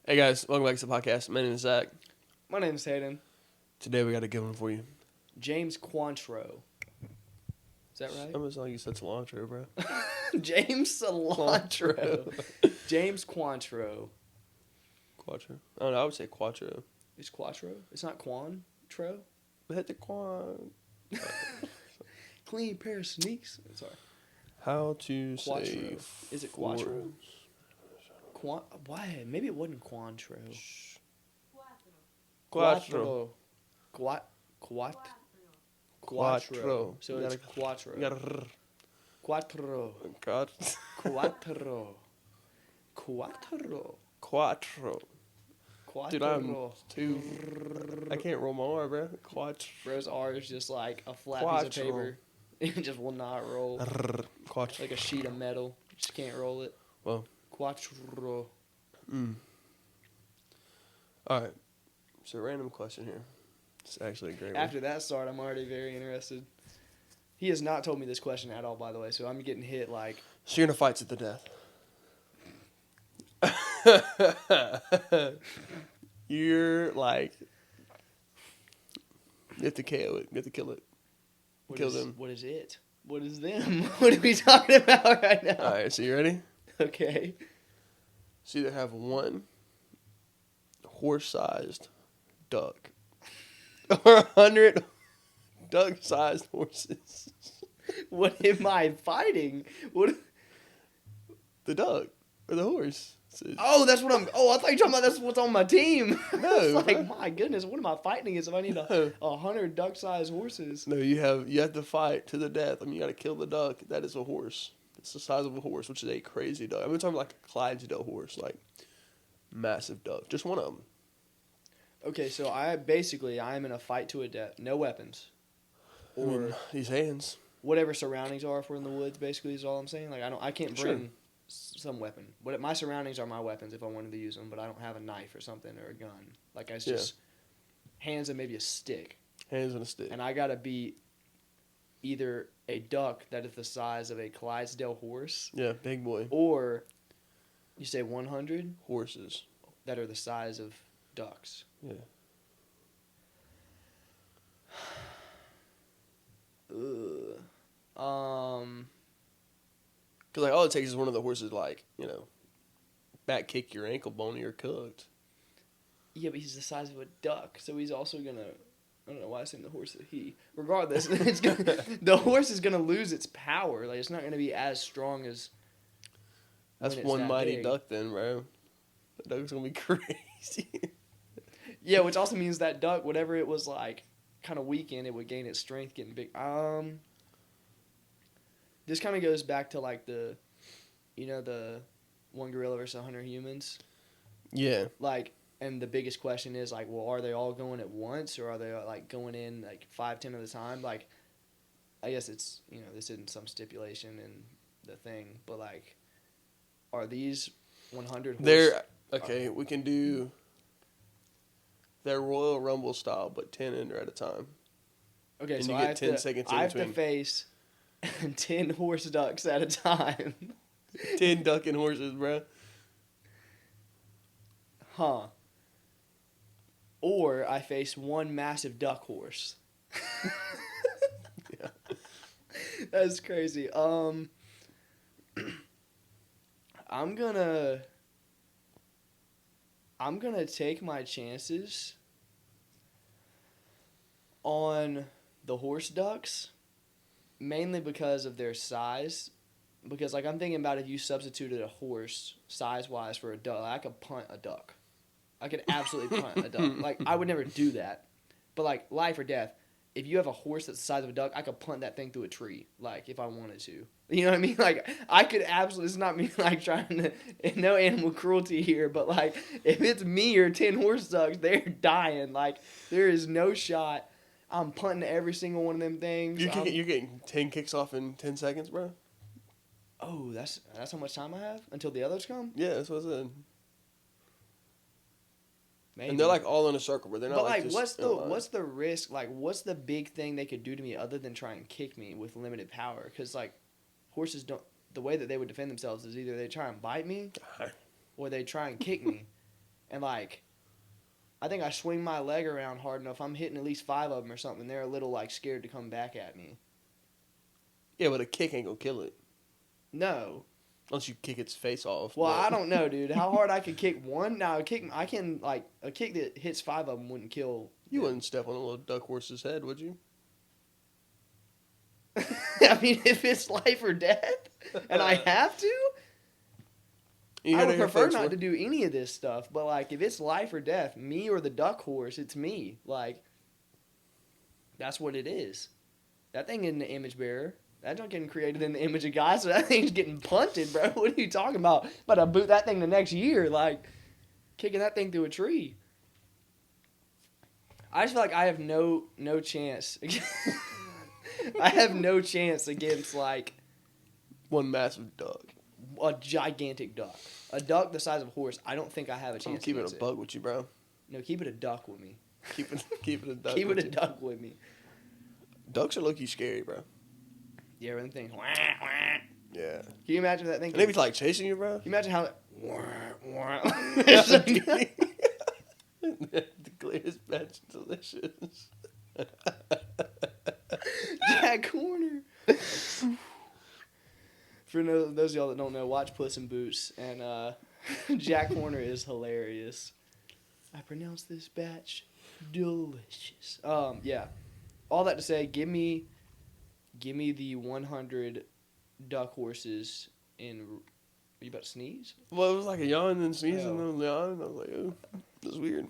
Hey guys, welcome back to the podcast. My name is Zach. My name's Hayden. Today we got a good one for you. James Quantro. Is that right? Almost like you said cilantro, bro. James Cilantro. James Quantro. Quattro. I don't know. I would say quattro. It's Quattro? It's not Quantro? Hit the quan. Clean pair of sneaks. Sorry. How to Quattro. say? Is it Quattro? Why? Maybe it wasn't Quantro. Quattro. Quattro. Quattro. So it's Quattro. You gotta. Quattro. Quattro. Quattro. Quattro. Dude, I'm Quattro. too. I can't roll my R, bro. Quattro. Bro's R is just like a flat piece Quattro. of paper. It just will not roll. Quattro. Like a sheet of metal. Just can't roll it. Well. Quattro. All right. So, random question here. It's actually a great one. After that start, I'm already very interested. He has not told me this question at all, by the way, so I'm getting hit like... So, you're going to fight to the death. You're like... You have to KO it. You have to kill it. Kill them. What is it? What is them? What are we talking about right now? All right, so you ready? Okay. So, you either have one horse-sized duck or 100 duck-sized horses. What am I fighting? What? The duck or the horse. Oh, that's what I'm... Oh, I thought you were talking about that's what's on my team. No, It's like, bro. my goodness, what am I fighting against if I need No. 100 duck-sized horses? No, you have to fight to the death. I mean, you got to kill the duck. That is a horse. It's the size of a horse, which is a crazy duck. I'm talking like a Clydesdale horse, like massive duck. Just one of them. Okay, so I'm in a fight to a death. No weapons. I Or mean, these hands. whatever surroundings are if we're in the woods, basically, is all I'm saying. Like, I can't bring Sure. some weapon. My surroundings are my weapons if I wanted to use them, but I don't have a knife or something or a gun. Like, it's just hands and maybe a stick. Hands and a stick. And I gotta be either a duck that is the size of a Clydesdale horse, Yeah, big boy. or you say 100 Horses. that are the size of ducks. Yeah. Ugh. Because like all it takes is one of the horses, like, back kick your ankle bone and you're cooked. Yeah, but he's the size of a duck, so he's also gonna. I don't know why I saying the horse is a he. Regardless, the horse is gonna lose its power. Like, it's not gonna be as strong as. That's when it's one that mighty big. duck then, bro. That duck's going to be crazy. Yeah, which also means that duck, whatever it was like, kind of weakened, it would gain its strength getting big. This kind of goes back to like the one gorilla versus 100 humans. Yeah. Like, and the biggest question is like, well, are they all going at once, or are they like going in like 5-10 at a time? Like, I guess it's this isn't some stipulation in the thing, but like, are these 100 Okay, we can do their Royal Rumble style, but 10 in there at a time. Okay, And so you I get have 10 to, seconds in I have to between. face 10 horse ducks at a time. 10 ducking horses, bro. Huh. Or I face one massive duck horse. Yeah. That's crazy. I'm gonna take my chances on the horse ducks, mainly because of their size. Because like I'm thinking about if you substituted a horse size wise for a duck, I could punt a duck. I could absolutely punt a duck. Like, I would never do that, but like life or death. If you have a horse that's the size of a duck, I could punt that thing through a tree, like, if I wanted to. You know what I mean? Like, I could absolutely, it's not me, like, trying to, no animal cruelty here, but, like, if it's me or 10 horse ducks, they're dying. Like, there is no shot. I'm punting every single one of them things. You're getting 10 kicks off in 10 seconds, bro? Oh, that's how much time I have? Until the others come? Yeah, that's what I said. Maybe. And they're like all in a circle, but they're not But like like, just what's the risk? Like, what's the big thing they could do to me other than try and kick me with limited power? Because like, horses don't. The way that they would defend themselves is either they try and bite me, or they try and kick me. And like, I think I swing my leg around hard enough, I'm hitting at least 5 of them or something. They're a little like scared to come back at me. Yeah, but a kick ain't gonna kill it. No. Unless you kick its face off. Well, but- I don't know, dude. How hard I could kick one? Now, a kick that hits 5 of them wouldn't kill. You them. wouldn't step on a little duck horse's head, would you? I mean, if it's life or death, and I have to, You I heard would it here, prefer folks. not to do any of this stuff. But like, if it's life or death, me or the duck horse, it's me. Like, that's what it is. That thing isn't the image bearer. That junk getting created in the image of God, so that thing's getting punted, bro. What are you talking about? About to boot that thing the next year, like kicking that thing through a tree. I just feel like I have no chance. I have no chance against like One massive duck. a gigantic duck. A duck the size of a horse. I don't think I have a I'm chance. keeping against a bug with you, bro. No, keep it a duck with me. Keep it a duck. Keep it with a you. duck with me. Ducks are low-key scary, bro. Yeah, them things. Can Yeah. you imagine that thing? And they be like chasing you, bro. Can you imagine how? It's like- The clearest batch, delicious. Jack Corner. For those of y'all that don't know, watch Puss in Boots, and Jack Corner is hilarious. I pronounce this batch delicious. Yeah. All that to say, give me the 100 duck horses in. Are you about to sneeze? Well, it was like a yawn and then sneeze and Oh. then yawn. And I was like, oh, this is weird.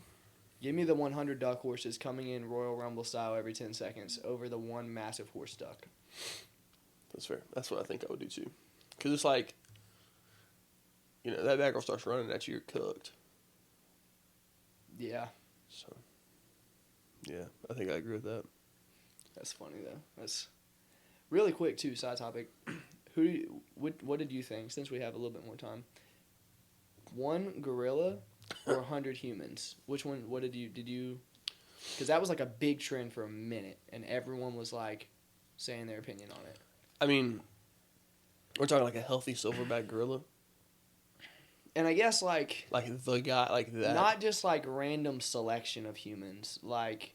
Give me the 100 duck horses coming in Royal Rumble style every 10 seconds over the one massive horse duck. That's fair. That's what I think I would do too. Because it's like, that bad girl starts running at you, you're cooked. Yeah, So, yeah, I think I agree with that. that's funny though. That's really quick too. Side topic. What did you think? Since we have a little bit more time, one gorilla or 100 humans? Which one? What did you? Because that was like a big trend for a minute, and everyone was like saying their opinion on it. I mean, we're talking like a healthy silverback gorilla. And I guess like Like the guy, like that. not just like random selection of humans, like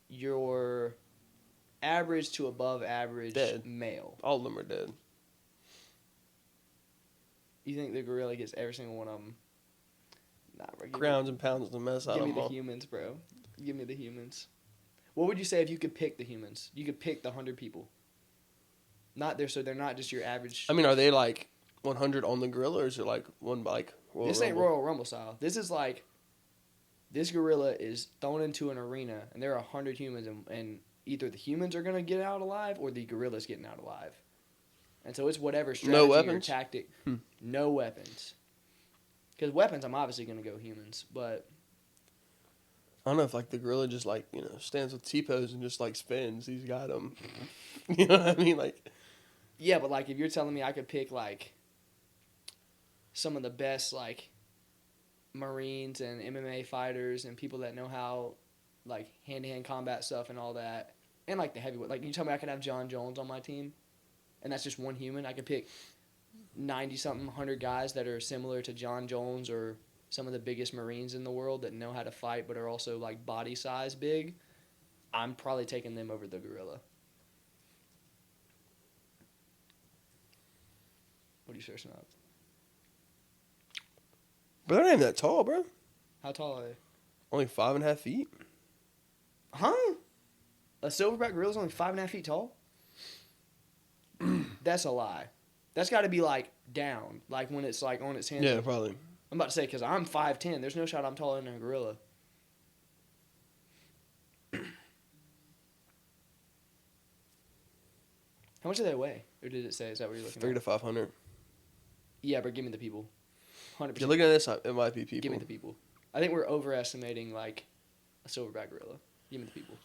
your average to above average Dead. male. All of them are dead. You think the gorilla gets every single one of them? Nah, bro. Grounds and pounds the mess out Give of me them the all. humans, bro. Give me the humans. What would you say if you could pick the humans? You could pick the 100 people. Not there, so they're not just your average. I mean, are they like 100 on the gorilla, or is it like one bike? This ain't Royal Rumble style. This is like, this gorilla is thrown into an arena, and there are 100 humans, and either the humans are gonna get out alive, or the gorilla's getting out alive. And so it's whatever strategy or weapons? tactic. Hmm. No weapons. Because weapons, I'm obviously gonna go humans, but I don't know if like the gorilla just like stands with T-pose and just like spins. He's got him. You know what I mean? Like, yeah, but like if you're telling me I could pick like some of the best like Marines and MMA fighters and people that know how like hand-to-hand combat stuff and all that, and like the heavyweight, like you tell me I could have John Jones on my team, and that's just one human. I could pick 90-something, 100 guys that are similar to John Jones or some of the biggest Marines in the world that know how to fight but are also like body size big. I'm probably taking them over the gorilla. What are you searching up? but they're not even that tall, bro. How tall are they? Only 5.5 feet. Huh? A silverback gorilla's only 5.5 feet tall? That's a lie. That's got to be like down, like when it's like on its hands. Yeah, probably. I'm about to say because I'm 5'10". There's no shot I'm taller than a gorilla. How much do they weigh? Or did it say? Is that what you're looking 3 at? to 500. Yeah, but give me the people. 100%. You're looking at this. It might be people. Give me the people. I think we're overestimating like a silverback gorilla. Give me the people.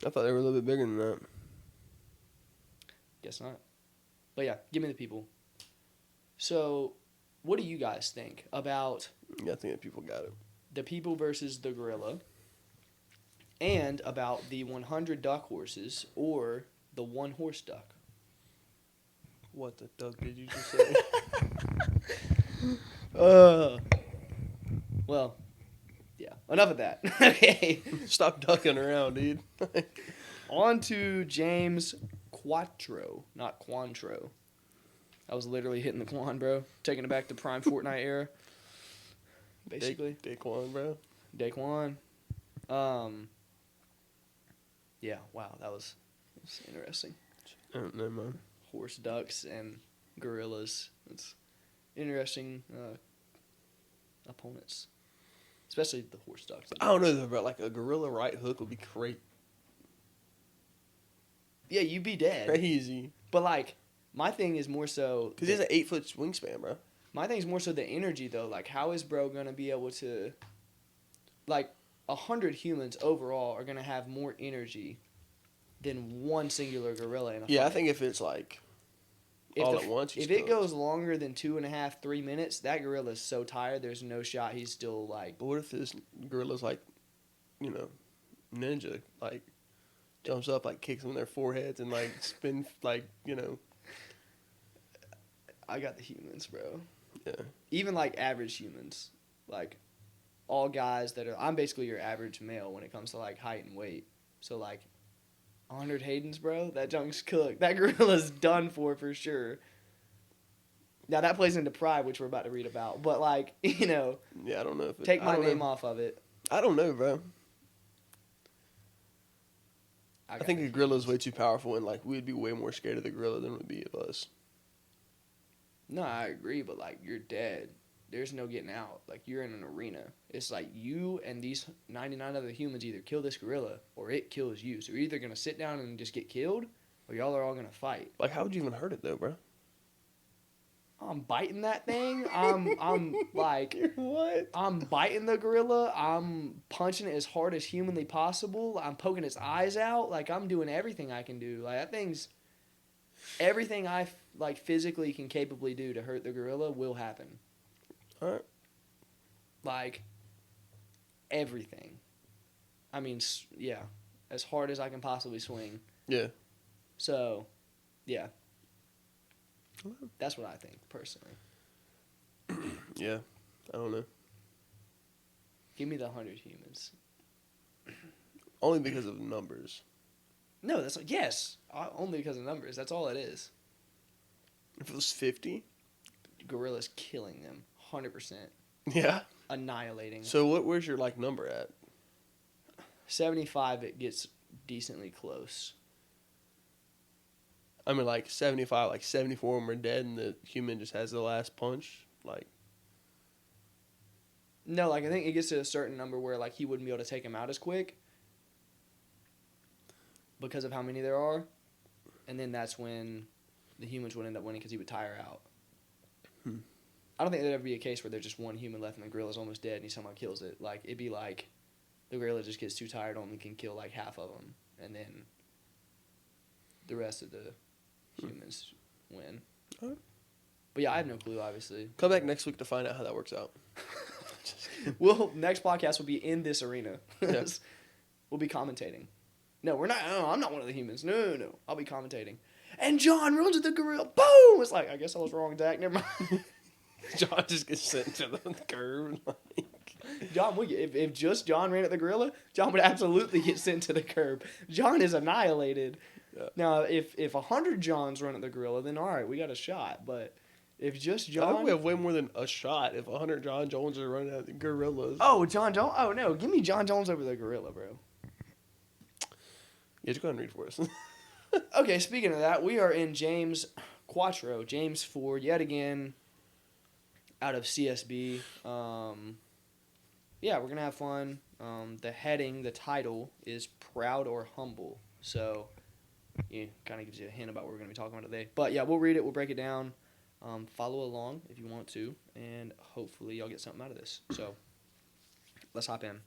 I thought they were a little bit bigger than that. Guess not. But yeah, give me the people. So, what do you guys think about Yeah, I think that people got it. the people versus the gorilla, and about the 100 duck horses or the one horse duck? What the duck did you just say? Well, yeah. Enough of that. Okay. Stop ducking around, dude. On to James Quattro, not Quantro. I was literally hitting the Quan, bro. Taking it back to prime Fortnite era. Basically. Daquan, bro. Daquan. Yeah, wow, that was interesting. I don't know, man. Horse, ducks, and gorillas. It's interesting opponents. Especially the horse ducks. I don't know though, bro. Like a gorilla right hook would be Yeah, you'd be dead. crazy. But like, my thing is more so Because he has an 8-foot wingspan, bro. my thing is more so the energy though. Like, how is bro gonna be able to, like, 100 humans overall are gonna have more energy than one singular gorilla in a Yeah, I fight. think if it's like If all the- at once, he's If it cooked. goes longer than 2.5, 3 minutes, that gorilla is so tired. There's no shot he's still like. But what if this gorilla's like, you know, ninja, like jumps up, like kicks them in their foreheads and like spin, like, you know, I got the humans, bro. yeah. Even like average humans, like all guys that are. I'm basically your average male when it comes to like height and weight. So like 100 Haydens, bro. That junk's cooked. That gorilla's done for sure. Now that plays into Pride, which we're about to read about. But like, you know, Yeah, I don't know if it, take I my don't name know. off of it. I don't know, bro. I got think the a gorilla's way too powerful, and like we'd be way more scared of the gorilla than would be of us. No, I agree, but like you're dead. There's no getting out. Like you're in an arena. It's like you and these 99 other humans either kill this gorilla or it kills you. So you're either gonna sit down and just get killed, or y'all are all gonna fight. Like, how would you even hurt it though, bro? I'm biting that thing. I'm like What? I'm biting the gorilla. I'm punching it as hard as humanly possible. I'm poking its eyes out. Like I'm doing everything I can do. Like that thing's everything I like physically can capably do to hurt the gorilla will happen. All right. Like everything. I mean, yeah, as hard as I can possibly swing. Yeah. So, yeah. That's what I think personally. Yeah. I don't know. Give me the 100 humans. Only because of numbers. No, that's yes. Only because of numbers. That's all it is. If it was 50. Gorillas killing them, 100%, Yeah. annihilating. So where's your like number at? 75, it gets decently close. I mean, like 75, like 74 of them are dead, and the human just has the last punch. Like, No, like I think it gets to a certain number where like he wouldn't be able to take him out as quick because of how many there are, and then that's when the humans would end up winning because he would tire out. I don't think there'd ever be a case where there's just one human left and the gorilla's almost dead and he somehow kills it. Like it'd be like the gorilla just gets too tired, only can kill like half of them, and then the rest of the humans win. Alright. But yeah, I have no clue. Obviously, come back next week to find out how that works out. we'll next podcast will be in this arena. Yeah. We'll be commentating. No, we're not. No, I'm not one of the humans. No. I'll be commentating. And John runs at the gorilla. Boom! It's like I guess I was wrong, Dak. Never mind. John just gets sent to the curb. Like, John, if just John ran at the gorilla, John would absolutely get sent to the curb. John is annihilated. Yeah. Now, if 100 Johns run at the gorilla, then all right, we got a shot. But if just I think John, we have way more than a shot if 100 John Jones are running at the gorillas. John Jones. Oh no, give me John Jones over the gorilla, bro. Yeah, just go ahead and read for us. Okay, speaking of that, we are in James Quattro, James 4, yet again, out of CSB. Yeah, we're going to have fun. The heading, the title, is Proud or Humble. So, yeah, kind of gives you a hint about what we're going to be talking about today. But, yeah, we'll read it. We'll break it down. Follow along if you want to. And hopefully y'all get something out of this. So, let's hop in.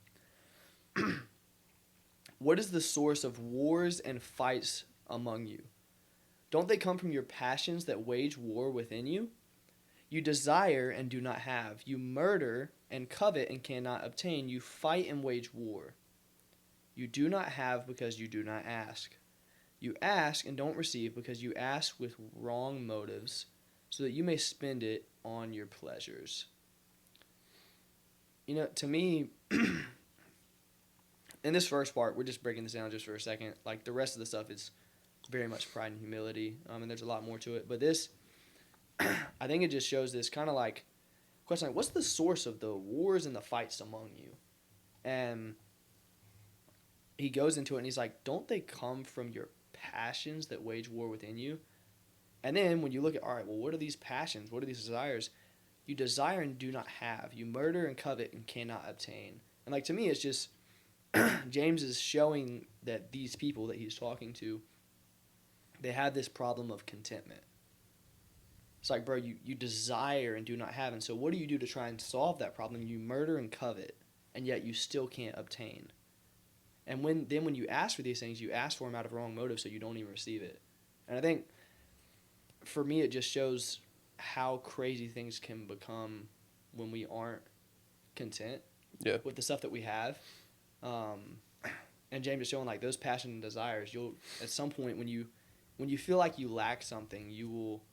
What is the source of wars and fights among you? Don't they come from your passions that wage war within you? You desire and do not have. You murder and covet and cannot obtain. You fight and wage war. You do not have because you do not ask. You ask and don't receive because you ask with wrong motives, so that you may spend it on your pleasures. To me, in this first part, we're just breaking this down just for a second. Like the rest of the stuff is very much pride and humility, and there's a lot more to it. But this, I think it just shows this kind of like question, like what's the source of the wars and the fights among you? And he goes into it and he's like, don't they come from your passions that wage war within you? And then when you look at, all right, well, what are these passions? What are these desires? You desire and do not have. You murder and covet and cannot obtain. And like to me, it's just James is showing that these people that he's talking to, they have this problem of contentment. It's like, bro, you desire and do not have. And so what do you do to try and solve that problem? You murder and covet, and yet you still can't obtain. And when you ask for these things, you ask for them out of wrong motives, so you don't even receive it. And I think, for me, it just shows how crazy things can become when we aren't content with the stuff that we have. And James is showing like those passions and desires. You'll at some point when you feel like you lack something, you will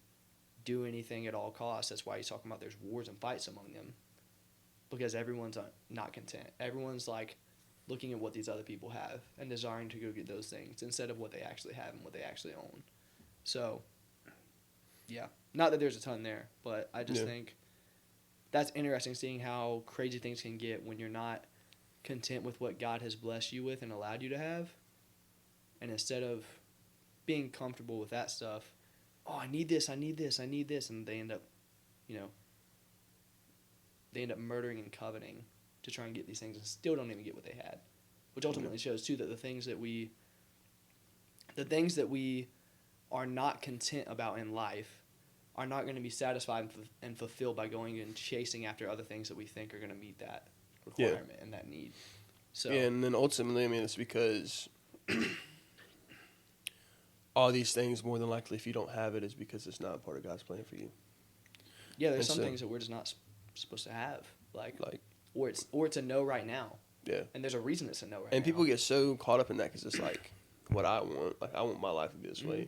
do anything at all costs. That's why he's talking about there's wars and fights among them, because everyone's not content. Everyone's like looking at what these other people have and desiring to go get those things instead of what they actually have and what they actually own. So, yeah, not that there's a ton there, but I just think that's interesting, seeing how crazy things can get when you're not content with what God has blessed you with and allowed you to have. And instead of being comfortable with that stuff, oh, I need this, and they end up, they end up murdering and coveting to try and get these things and still don't even get what they had, which ultimately shows too that the things that we are not content about in life are not going to be satisfied and fulfilled by going and chasing after other things that we think are going to meet that requirement and that need. So and then ultimately, I mean, it's because all these things, more than likely, if you don't have it, is because it's not part of God's plan for you. Yeah, there's some things that we're just not supposed to have, like or it's a no right now. Yeah, and there's a reason it's a no right now. And people get so caught up in that because it's like what I want. Like I want my life to be this way,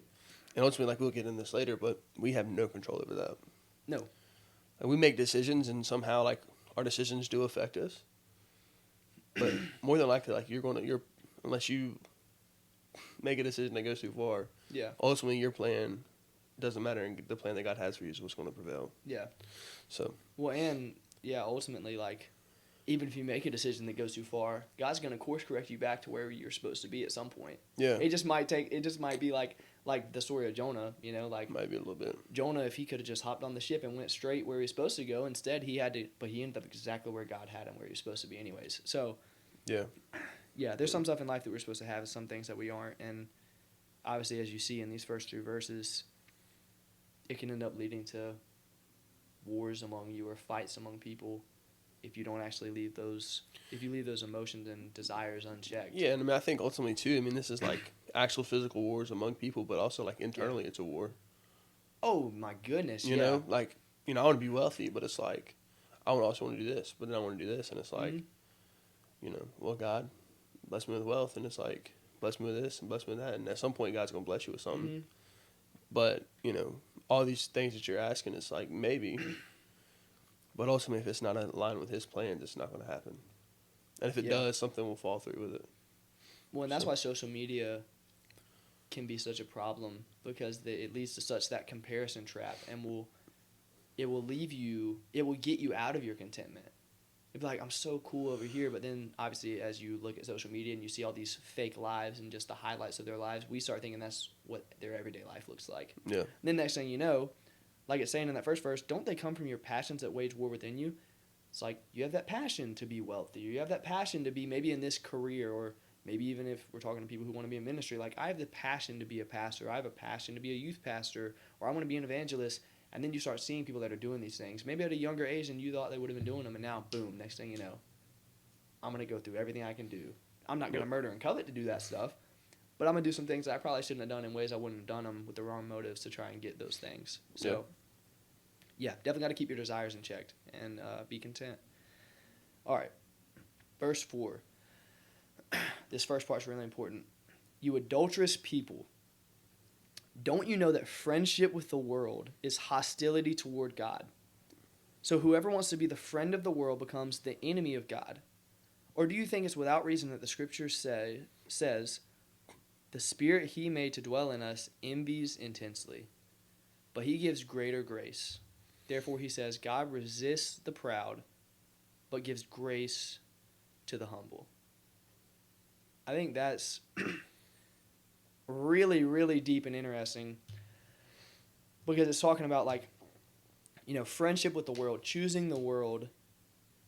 and ultimately, like we'll get into this later, but we have no control over that. No, like, we make decisions, and somehow like our decisions do affect us. But more than likely, like unless you make a decision that goes too far, ultimately your plan doesn't matter, and the plan that God has for you is what's going to prevail. Yeah. So. Well, and ultimately, like, even if you make a decision that goes too far, God's going to course correct you back to where you're supposed to be at some point. Yeah. It just might be like the story of Jonah, like might be a little bit. Jonah, if he could have just hopped on the ship and went straight where he was supposed to go, instead he ended up exactly where God had him, where he was supposed to be anyways. So. Yeah, there's some stuff in life that we're supposed to have and some things that we aren't. And obviously, as you see in these first 2 verses, it can end up leading to wars among you or fights among people if you don't actually leave those emotions and desires unchecked. Yeah, and I mean, I think ultimately, too, I mean, this is like actual physical wars among people, but also like internally it's a war. Oh, my goodness, You know, like, I want to be wealthy, but it's like, I also want to do this, but then I want to do this, and it's like, well, God, bless me with wealth, and it's like, bless me with this and bless me with that, and at some point God's going to bless you with something. Mm-hmm. But, all these things that you're asking, it's like, maybe, but ultimately if it's not aligned with His plans, it's not going to happen. And if it does, something will fall through with it. Well, and that's why social media can be such a problem, because it leads to such that comparison trap, and it will get you out of your contentment. It'd be like, I'm so cool over here, but then obviously as you look at social media and you see all these fake lives and just the highlights of their lives, we start thinking that's what their everyday life looks like. Yeah. And then next thing you know, like it's saying in that first verse, don't they come from your passions that wage war within you? It's like you have that passion to be wealthy, or you have that passion to be maybe in this career, or maybe even if we're talking to people who want to be in ministry, like I have the passion to be a pastor, I have a passion to be a youth pastor, or I want to be an evangelist. And then you start seeing people that are doing these things, maybe at a younger age than you thought they would have been doing them, and now, boom, next thing you know, I'm going to go through everything I can do. I'm not going to murder and covet to do that stuff, but I'm going to do some things that I probably shouldn't have done in ways I wouldn't have done them with the wrong motives to try and get those things. So, yeah, definitely got to keep your desires in check and be content. All right, verse 4. This first part's really important. You adulterous people. Don't you know that friendship with the world is hostility toward God? So whoever wants to be the friend of the world becomes the enemy of God. Or do you think it's without reason that the scripture says, the spirit he made to dwell in us envies intensely, but he gives greater grace. Therefore he says, God resists the proud, but gives grace to the humble. I think that's really, really deep and interesting, because it's talking about, like, you know, friendship with the world. Choosing the world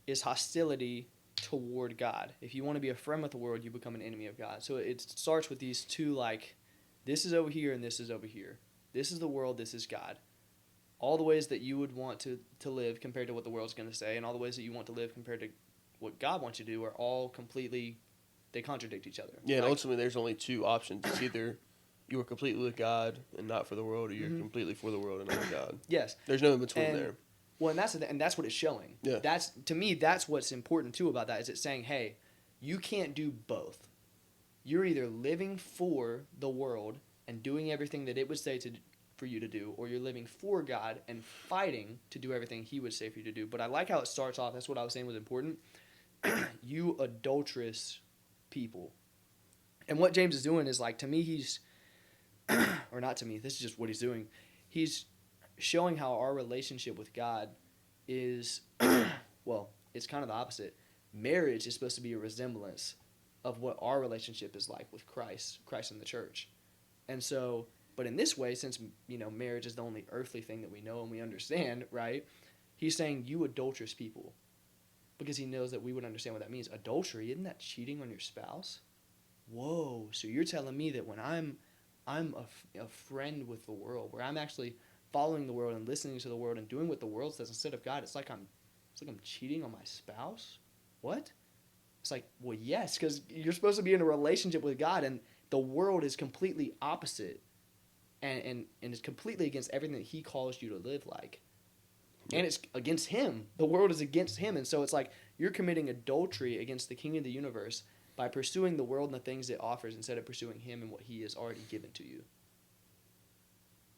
is hostility toward God. If you want to be a friend with the world, you become an enemy of God. So it starts with these two, like, this is over here and this is over here. This is the world, this is God. All the ways that you would want to live compared to what the world's going to say, and all the ways that you want to live compared to what God wants you to do, are all completely, they contradict each other. Yeah, and ultimately there's only two options. It's either you are completely with God and not for the world, or you're completely for the world and not with God. Yes. There's no in between there. Well, and that's what it's showing. Yeah. That's, to me, that's what's important too about that, is it's saying, hey, you can't do both. You're either living for the world and doing everything that it would say for you to do, or you're living for God and fighting to do everything he would say for you to do. But I like how it starts off. That's what I was saying was important. You adulterous people. And what James is doing is, like, to me, he's, or not to me, this is just what he's doing. He's showing how our relationship with God is, well, it's kind of the opposite. Marriage is supposed to be a resemblance of what our relationship is like with Christ and the church. And so, but in this way, since, you know, marriage is the only earthly thing that we know and we understand, right? He's saying, you adulterous people, because he knows that we would understand what that means. Adultery, isn't that cheating on your spouse? Whoa, so you're telling me that when I'm a friend with the world, where I'm actually following the world and listening to the world and doing what the world says instead of God, it's like I'm cheating on my spouse? What? It's like, well, yes, because you're supposed to be in a relationship with God, and the world is completely opposite, and is completely against everything that he calls you to live like. And it's against him. The world is against him. And so it's like you're committing adultery against the King of the universe by pursuing the world and the things it offers instead of pursuing him and what he has already given to you.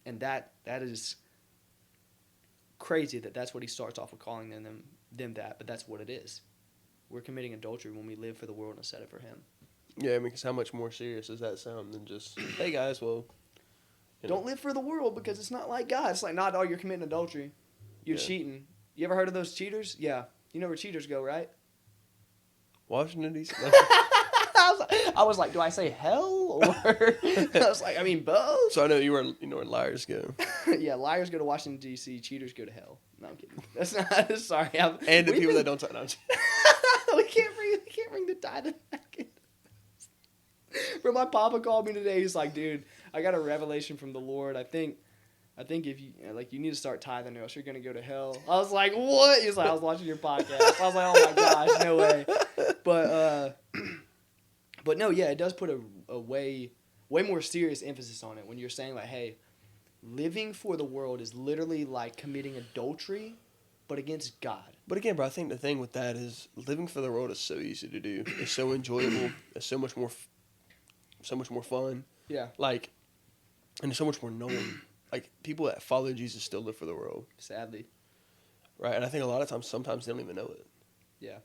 And that is crazy that's what he starts off with calling them that, but that's what it is. We're committing adultery when we live for the world instead of for him. Yeah, I mean, because how much more serious does that sound than just, hey, guys, well, don't live for the world because it's not like God. It's like, nah, dog, you're committing adultery. You're cheating. You ever heard of those cheaters? Yeah. You know where cheaters go, right? Washington, D.C.? I was like, do I say hell? Or I was like, I mean, both. So I know you know where liars go. Yeah, liars go to Washington, D.C., cheaters go to hell. No, I'm kidding. That's not, sorry. And the people that don't talk. No, we can't bring the tithe back in. Bro, my papa called me today. He's like, dude, I got a revelation from the Lord. I think if you, like, you need to start tithing or else you're going to go to hell. I was like, what? He's like, I was watching your podcast. I was like, oh my gosh, no way. But no, yeah, it does put a way more serious emphasis on it when you're saying, like, hey, living for the world is literally like committing adultery, but against God. But again, bro, I think the thing with that is living for the world is so easy to do. It's so enjoyable. It's so much more fun. Yeah. Like, and it's so much more known. Like, people that follow Jesus still live for the world. Sadly. Right? And I think a lot of times, sometimes they don't even know it. Yeah.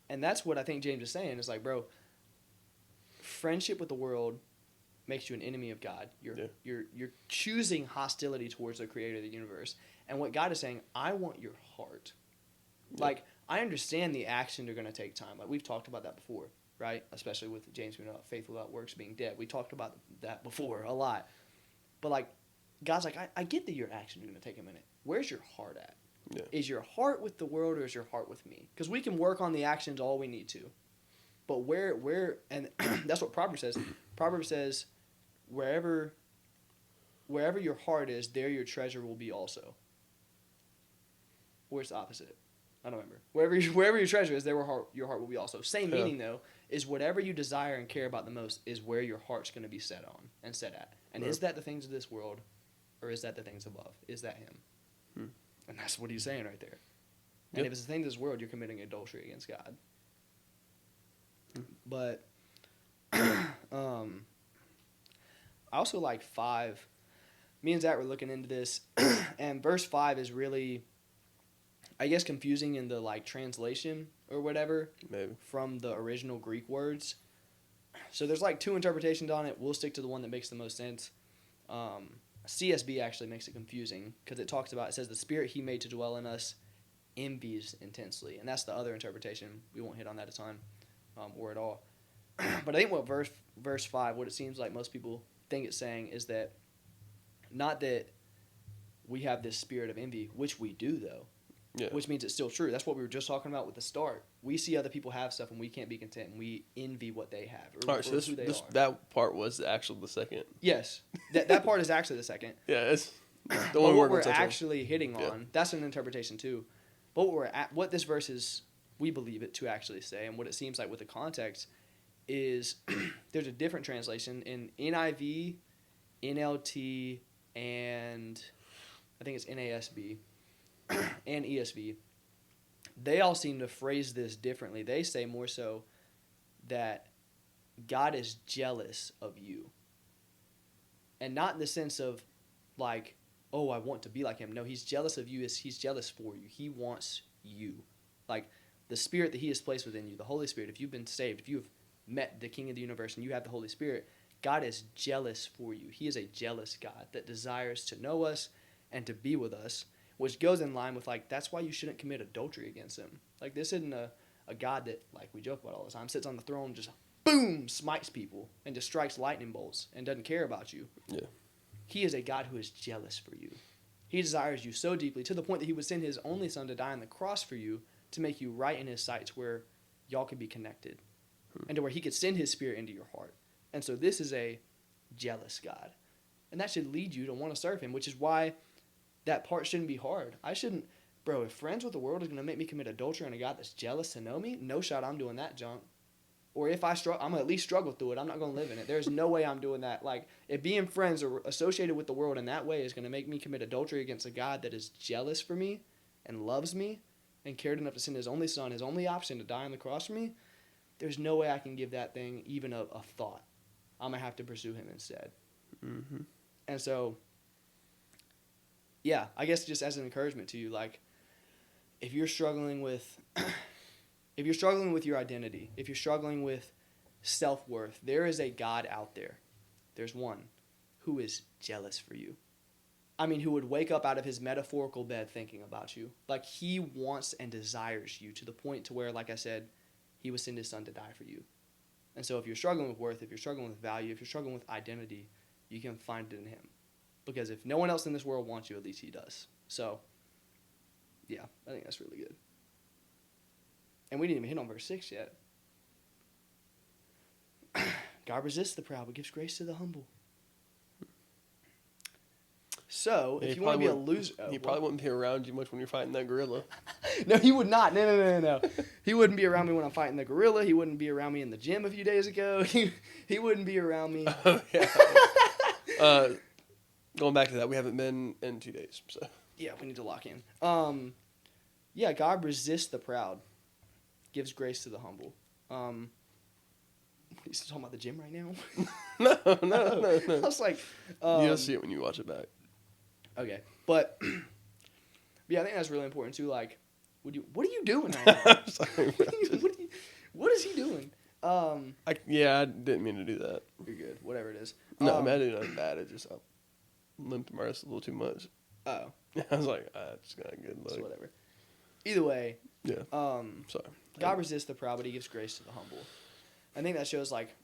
And that's what I think James is saying. Is like, bro, friendship with the world makes you an enemy of God. You're choosing hostility towards the creator of the universe. And what God is saying, I want your heart. Yeah. Like, I understand the action are going to take time. Like, we've talked about that before, right? Especially with James being faith without works being dead. We talked about that before a lot. But, like, God's like, I get that your actions are going to take a minute. Where's your heart at? Yeah. Is your heart with the world or is your heart with me? Because we can work on the actions all we need to. But where and that's what Proverbs says. Proverbs says, wherever your heart is, there your treasure will be also. Or it's the opposite. I don't remember. Wherever your treasure is, there your heart will be also. Same meaning, though, is whatever you desire and care about the most is where your heart's going to be set on and set at. And is that the things of this world, or is that the things above? Is that him? And that's what he's saying right there. And if it's the thing of this world, you're committing adultery against God. But I also like 5. Me and Zach were looking into this, and verse 5 is really I guess, confusing in the like translation or whatever Maybe. from the original Greek words. So there's like two interpretations on it. We'll stick to the one that makes the most sense. CSB actually makes it confusing because it says the spirit he made to dwell in us envies intensely, and that's the other interpretation. We won't hit on that a ton or at all. But I think what verse 5, what it seems like most people think it's saying is that not that we have this spirit of envy, which we do though. Yeah. Which means it's still true. That's what we were just talking about with the start. We see other people have stuff and we can't be content, and we envy what they have or, All right, so or who they are. that part was actually the second. Yes, that part is actually the second. Yeah, it's the But one what we're we're actually hitting on, that's an interpretation too. But what this verse is, we believe it to actually say, and what it seems like with the context is there's a different translation in NIV, NLT, and I think it's NASB and ESV. They all seem to phrase this differently. They say more so that God is jealous of you. And not in the sense of like, oh, I want to be like him. No, he's jealous of you. He's jealous for you. He wants you. Like the spirit that he has placed within you, the Holy Spirit, if you've been saved, if you've met the King of the universe and you have the Holy Spirit, God is jealous for you. He is a jealous God that desires to know us and to be with us, which goes in line with like, that's why you shouldn't commit adultery against him. Like this isn't a God that, like we joke about all the time, sits on the throne, just boom, smites people and just strikes lightning bolts and doesn't care about you. Yeah. He is a God who is jealous for you. He desires you so deeply to the point that he would send his only son to die on the cross for you to make you right in his sight, to where y'all could be connected and to where he could send his spirit into your heart. And so this is a jealous God. And that should lead you to want to serve him, which is why that part shouldn't be hard. I shouldn't, bro, if friends with the world is going to make me commit adultery on a God that's jealous to know me, no shot I'm doing that junk. Or if I struggle, I'm going to at least struggle through it. I'm not going to live in it. There's no way I'm doing that. Like, if being friends or associated with the world in that way is going to make me commit adultery against a God that is jealous for me and loves me and cared enough to send his only son, his only option to die on the cross for me, there's no way I can give that thing even a thought. I'm going to have to pursue him instead. Mm-hmm. And so, yeah, I guess just as an encouragement to you, like, if you're struggling with your identity, if you're struggling with self-worth, there is a God out there. There's one who is jealous for you. I mean, who would wake up out of his metaphorical bed thinking about you. Like, he wants and desires you to the point to where, like I said, he would send his son to die for you. And so if you're struggling with worth, if you're struggling with value, if you're struggling with identity, you can find it in him. Because if no one else in this world wants you, at least he does. So, yeah, I think that's really good. And we didn't even hit on verse 6 yet. God resists the proud, but gives grace to the humble. So, Yeah, if you want to be a loser... he probably wouldn't be around you much when you're fighting that gorilla. No, he would not. No. He wouldn't be around me when I'm fighting the gorilla. He wouldn't be around me in the gym a few days ago. He wouldn't be around me. Oh, yeah. Going back to that, we haven't been in 2 days, so... Yeah, we need to lock in. Yeah, God resists the proud, gives grace to the humble. He's talking about the gym right now? No. I was like... you'll see it when you watch it back. Okay, but... yeah, I think that's really important, too. Like, what are you doing right now? Sorry, what is he doing? I didn't mean to do that. You're good, whatever it is. No, I mean, I didn't know bad. It just, I limped my wrist a little too much. Oh. I was like, I just got a good So look. whatever. Either way, Yeah. Sorry. God resists the proud, but he gives grace to the humble. I think that shows, like,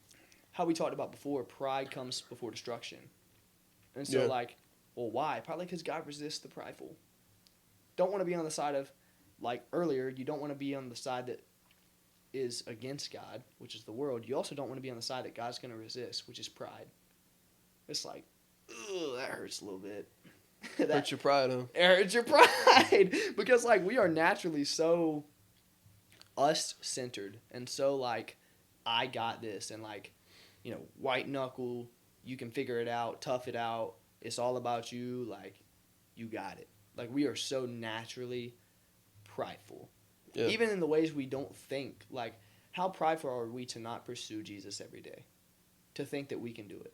how we talked about before, pride comes before destruction. And so, Yeah. like, well, why? Probably because God resists the prideful. Don't want to be on the side of, like earlier, you don't want to be on the side that is against God, which is the world. You also don't want to be on the side that God's going to resist, which is pride. It's like, ugh, that hurts a little bit. Hurt your pride, huh? It hurts your pride. Because, like, we are naturally so us-centered and so, like, I got this, and, like, you know, white knuckle, you can figure it out, tough it out, it's all about you, like, you got it. Like, we are so naturally prideful. Yeah. Even in the ways we don't think. Like, how prideful are we to not pursue Jesus every day? To think that we can do it.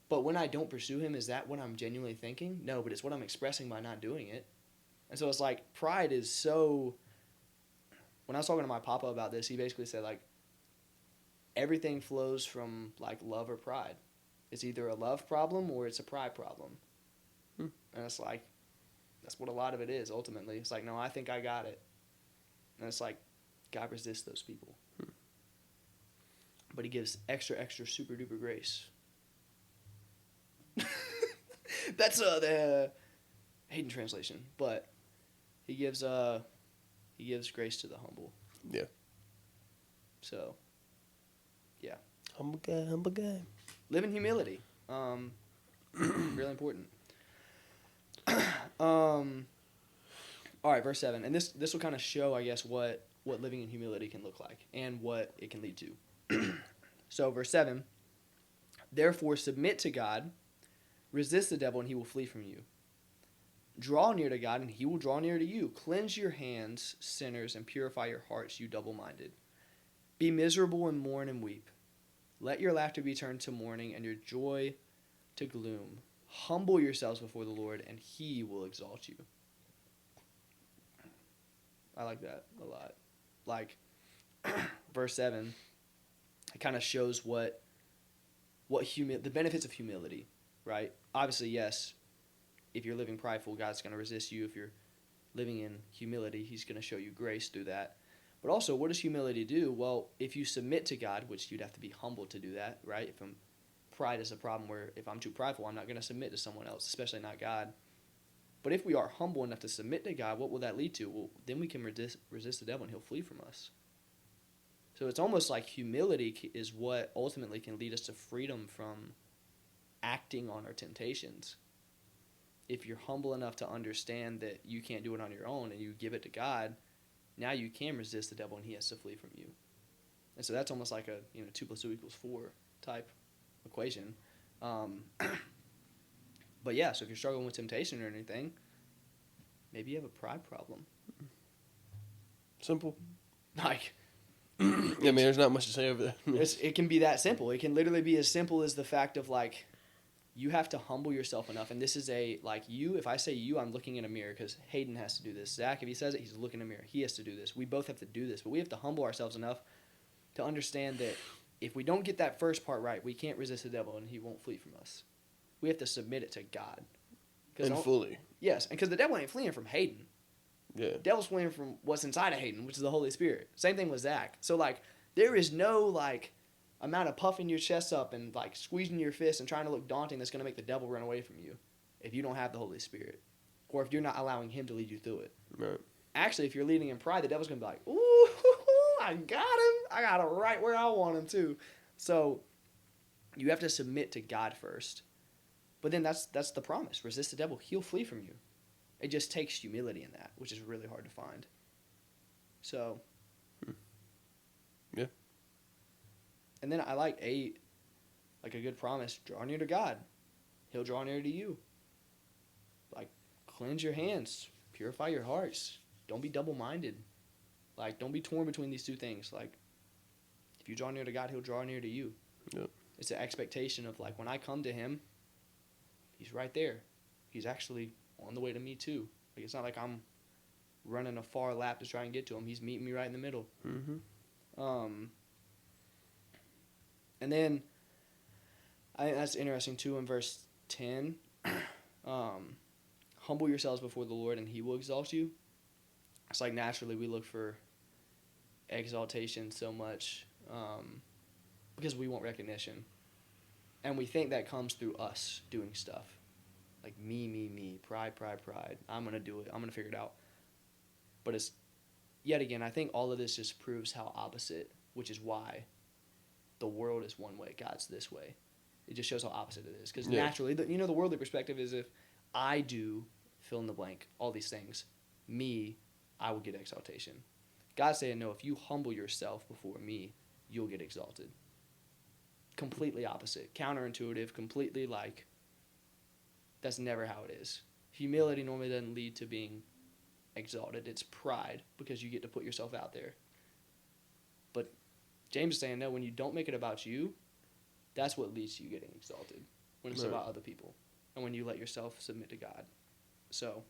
But when I don't pursue him, is that what I'm genuinely thinking? No, but it's what I'm expressing by not doing it. And so it's like pride is so. When I was talking to my papa about this, he basically said like everything flows from like love or pride. It's either a love problem or it's a pride problem. Hmm. And it's like that's what a lot of it is ultimately. It's like, no, I think I got it. And it's like God resists those people. But he gives extra, extra, super duper grace. That's the Hayden translation. But he gives grace to the humble. Yeah. So, yeah. Humble guy, humble guy. Live in humility. Really important. All right, verse 7. And this will kind of show, I guess, what living in humility can look like and what it can lead to. So, verse 7. Therefore, submit to God, resist the devil, and he will flee from you. Draw near to God, and he will draw near to you. Cleanse your hands, sinners, and purify your hearts, you double-minded. Be miserable and mourn and weep. Let your laughter be turned to mourning, and your joy to gloom. Humble yourselves before the Lord, and he will exalt you. I like that a lot. Like, verse 7, it kind of shows the benefits of humility, right? Obviously, yes, if you're living prideful, God's going to resist you. If you're living in humility, he's going to show you grace through that. But also, what does humility do? Well, if you submit to God, which you'd have to be humble to do that, right? Pride is a problem where if I'm too prideful, I'm not going to submit to someone else, especially not God. But if we are humble enough to submit to God, what will that lead to? Well, then we can resist the devil and he'll flee from us. So it's almost like humility is what ultimately can lead us to freedom from acting on our temptations. If you're humble enough to understand that you can't do it on your own and you give it to God, now you can resist the devil and he has to flee from you. And so that's almost like a 2 + 2 = 4 type equation. But yeah, so if you're struggling with temptation or anything, maybe you have a pride problem. Simple. Like, I mean, there's not much to say over there. it can be that simple. It can literally be as simple as the fact of like, you have to humble yourself enough. And this is if I say you, I'm looking in a mirror because Hayden has to do this. Zach, if he says it, he's looking in a mirror. He has to do this. We both have to do this. But we have to humble ourselves enough to understand that if we don't get that first part right, we can't resist the devil and he won't flee from us. We have to submit it to God. And fully. Yes, and because the devil ain't fleeing from Hayden. Yeah. The devil's fleeing from what's inside of Hayden, which is the Holy Spirit. Same thing with Zach. So, like, there is no, like, amount of puffing your chest up and, like, squeezing your fist and trying to look daunting that's going to make the devil run away from you if you don't have the Holy Spirit. Or if you're not allowing him to lead you through it. Right. Actually, if you're leading in pride, the devil's going to be like, ooh, I got him. I got him right where I want him to. So, you have to submit to God first. But then that's the promise. Resist the devil. He'll flee from you. It just takes humility in that, which is really hard to find. So. Yeah. And then I like a good promise. Draw near to God. He'll draw near to you. Like, cleanse your hands. Purify your hearts. Don't be double-minded. Like, don't be torn between these two things. Like, if you draw near to God, he'll draw near to you. Yep. It's an expectation of, like, when I come to him, he's right there. He's actually on the way to me, too. Like, it's not like I'm running a far lap to try and get to him. He's meeting me right in the middle. Mm-hmm. And then, I think that's interesting, too, in verse 10. Humble yourselves before the Lord, and he will exalt you. It's like naturally we look for exaltation so much because we want recognition. And we think that comes through us doing stuff. Like me, pride. I'm going to do it. I'm going to figure it out. But it's, yet again, I think all of this just proves how opposite, which is why the world is one way, God's this way. It just shows how opposite it is. Because naturally, the worldly perspective is if I do fill in the blank, all these things, me, I will get exaltation. God's saying, no, if you humble yourself before me, you'll get exalted. Completely opposite. Counterintuitive, completely like, that's never how it is. Humility normally doesn't lead to being exalted. It's pride because you get to put yourself out there. But James is saying, no, when you don't make it about you, that's what leads to you getting exalted. When it's about other people. And when you let yourself submit to God. So,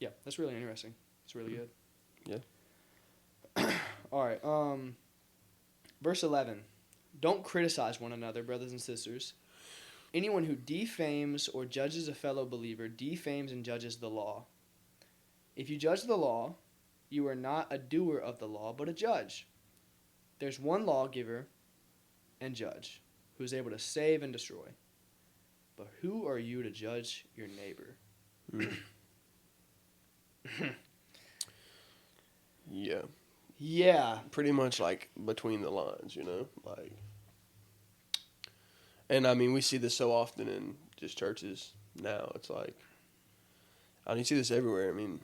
Yeah, that's really interesting. It's really good. Yeah. All right. Verse 11. Don't criticize one another, brothers and sisters. Anyone who defames or judges a fellow believer defames and judges the law. If you judge the law, you are not a doer of the law, but a judge. There's one lawgiver and judge who is able to save and destroy. But who are you to judge your neighbor? Yeah. Yeah. Pretty much like between the lines, you know? Like, and I mean, we see this so often in just churches now. It's like, I mean, you see this everywhere. I mean,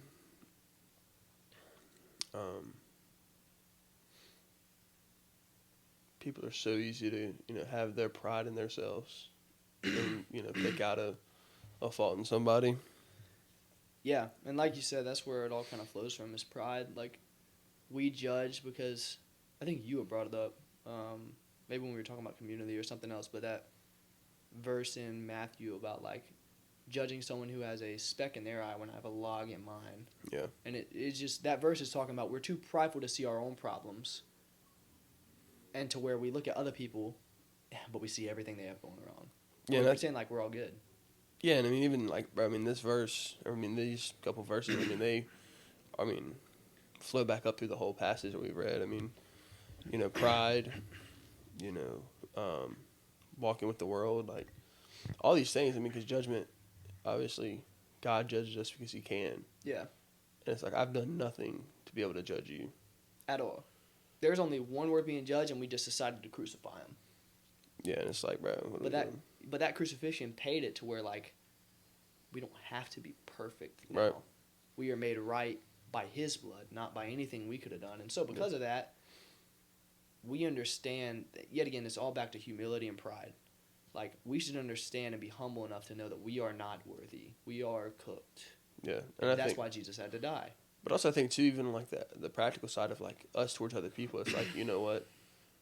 people are so easy to, have their pride in themselves and, pick out a fault in somebody. Yeah, and like you said, that's where it all kind of flows from, is pride. Like, we judge because, I think you had brought it up, maybe when we were talking about community or something else, but that verse in Matthew about, like, judging someone who has a speck in their eye when I have a log in mine. Yeah. And it's just, that verse is talking about we're too prideful to see our own problems, and to where we look at other people, but we see everything they have going wrong. Yeah, we're pretending like we're all good. Yeah, and I mean, even like, bro, I mean, this verse, these couple verses, they flow back up through the whole passage that we've read. I mean, pride, walking with the world, like, all these things. I mean, because judgment, obviously, God judges us because he can. Yeah. And it's like, I've done nothing to be able to judge you. At all. There's only one word being judged, and we just decided to crucify him. Yeah, and it's like, bro, what are we doing? But that crucifixion paid it to where, like, we don't have to be perfect now. Right. We are made right by his blood, not by anything we could have done. And so because of that, we understand that, yet again, it's all back to humility and pride. Like, we should understand and be humble enough to know that we are not worthy. We are cooked. Yeah. And that's why Jesus had to die. But also I think, too, even like the practical side of, like, us towards other people, it's like, you know what?